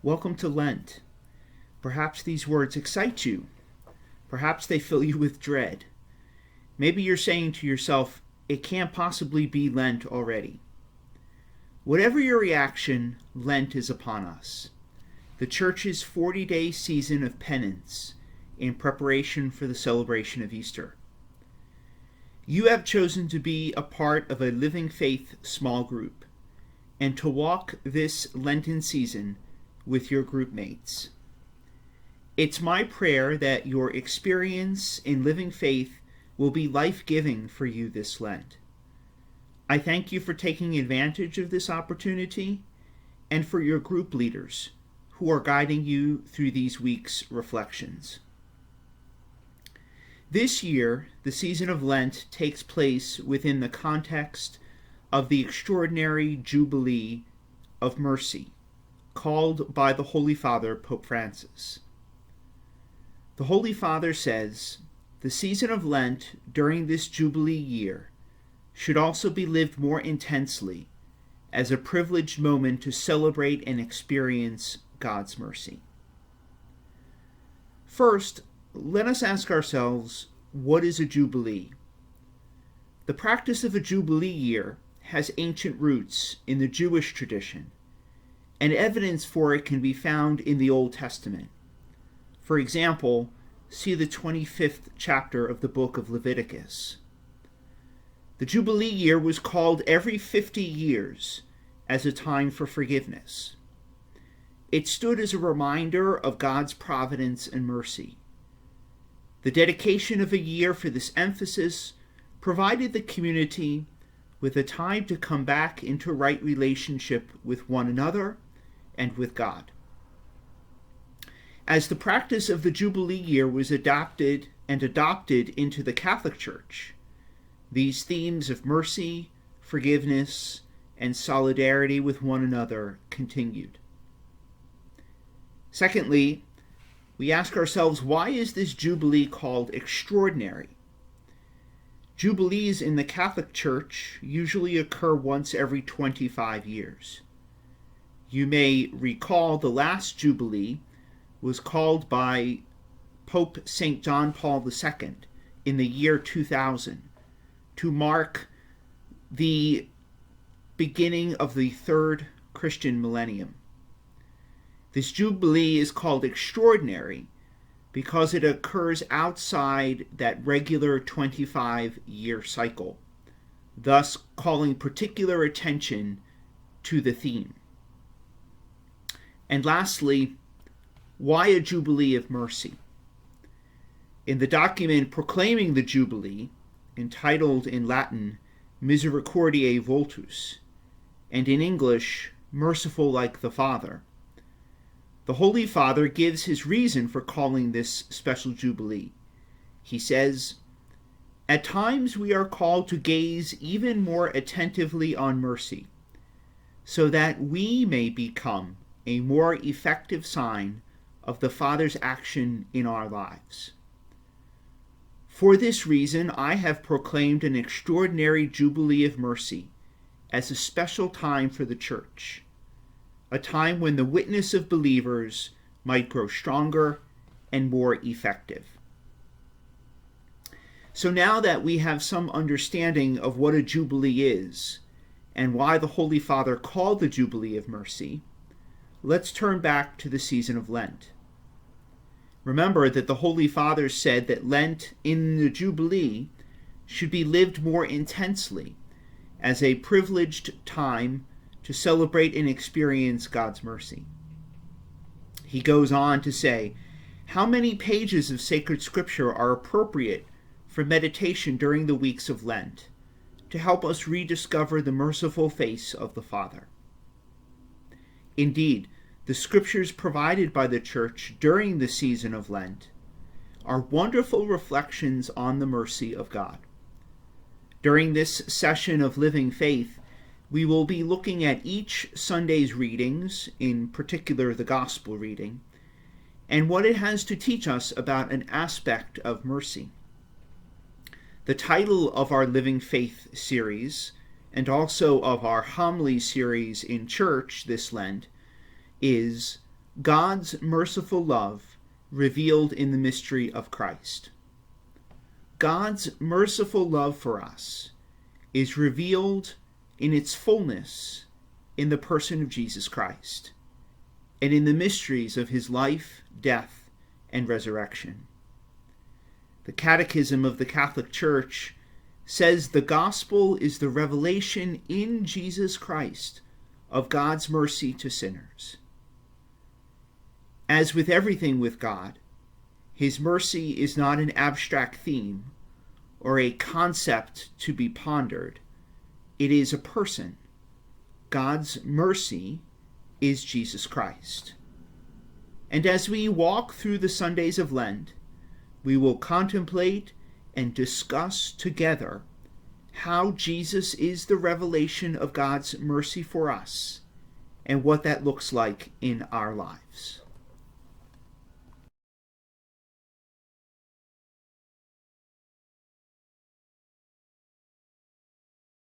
Welcome to Lent. Perhaps these words excite you. Perhaps they fill you with dread. Maybe you're saying to yourself, it can't possibly be Lent already. Whatever your reaction, Lent is upon us. The Church's 40-day season of penance in preparation for the celebration of Easter. You have chosen to be a part of a Living Faith small group and to walk this Lenten season with your group mates. It's my prayer that your experience in Living Faith will be life-giving for you this Lent. I thank you for taking advantage of this opportunity and for your group leaders who are guiding you through these weeks' reflections. This year, the season of Lent takes place within the context of the extraordinary Jubilee of Mercy, called by the Holy Father, Pope Francis. The Holy Father says, the season of Lent during this Jubilee year should also be lived more intensely as a privileged moment to celebrate and experience God's mercy. First, let us ask ourselves, what is a Jubilee? The practice of a Jubilee year has ancient roots in the Jewish tradition, and evidence for it can be found in the Old Testament. For example, see the 25th chapter of the book of Leviticus. The Jubilee year was called every 50 years as a time for forgiveness. It stood as a reminder of God's providence and mercy. The dedication of a year for this emphasis provided the community with a time to come back into right relationship with one another and with God. As the practice of the Jubilee year was adopted into the Catholic Church, these themes of mercy, forgiveness, and solidarity with one another continued. Secondly, we ask ourselves, why is this Jubilee called extraordinary? Jubilees in the Catholic Church usually occur once every 25 years. You may recall the last Jubilee was called by Pope St. John Paul II in the year 2000 to mark the beginning of the third Christian millennium. This Jubilee is called extraordinary because it occurs outside that regular 25-year cycle, thus calling particular attention to the theme. And lastly, why a Jubilee of Mercy? In the document proclaiming the Jubilee, entitled in Latin Misericordiae Vultus, and in English, Merciful like the Father, the Holy Father gives his reason for calling this special Jubilee. He says, at times we are called to gaze even more attentively on mercy, so that we may become a more effective sign of the Father's action in our lives. For this reason, I have proclaimed an extraordinary Jubilee of Mercy as a special time for the Church, a time when the witness of believers might grow stronger and more effective. So now that we have some understanding of what a Jubilee is and why the Holy Father called the Jubilee of Mercy, let's turn back to the season of Lent. Remember that the Holy Father said that Lent in the Jubilee should be lived more intensely as a privileged time to celebrate and experience God's mercy. He goes on to say, how many pages of sacred scripture are appropriate for meditation during the weeks of Lent to help us rediscover the merciful face of the Father? Indeed, the scriptures provided by the Church during the season of Lent are wonderful reflections on the mercy of God. During this session of Living Faith, we will be looking at each Sunday's readings, in particular the Gospel reading, and what it has to teach us about an aspect of mercy. The title of our Living Faith series, and also of our homily series in church this Lent, is God's merciful love revealed in the mystery of Christ. God's merciful love for us is revealed in its fullness in the person of Jesus Christ and in the mysteries of his life, death, and resurrection. The Catechism of the Catholic Church says the gospel is the revelation in Jesus Christ of God's mercy to sinners. As with everything with God, his mercy is not an abstract theme or a concept to be pondered. It is a person. God's mercy is Jesus Christ. And as we walk through the Sundays of Lent, we will contemplate and discuss together how Jesus is the revelation of God's mercy for us and what that looks like in our lives.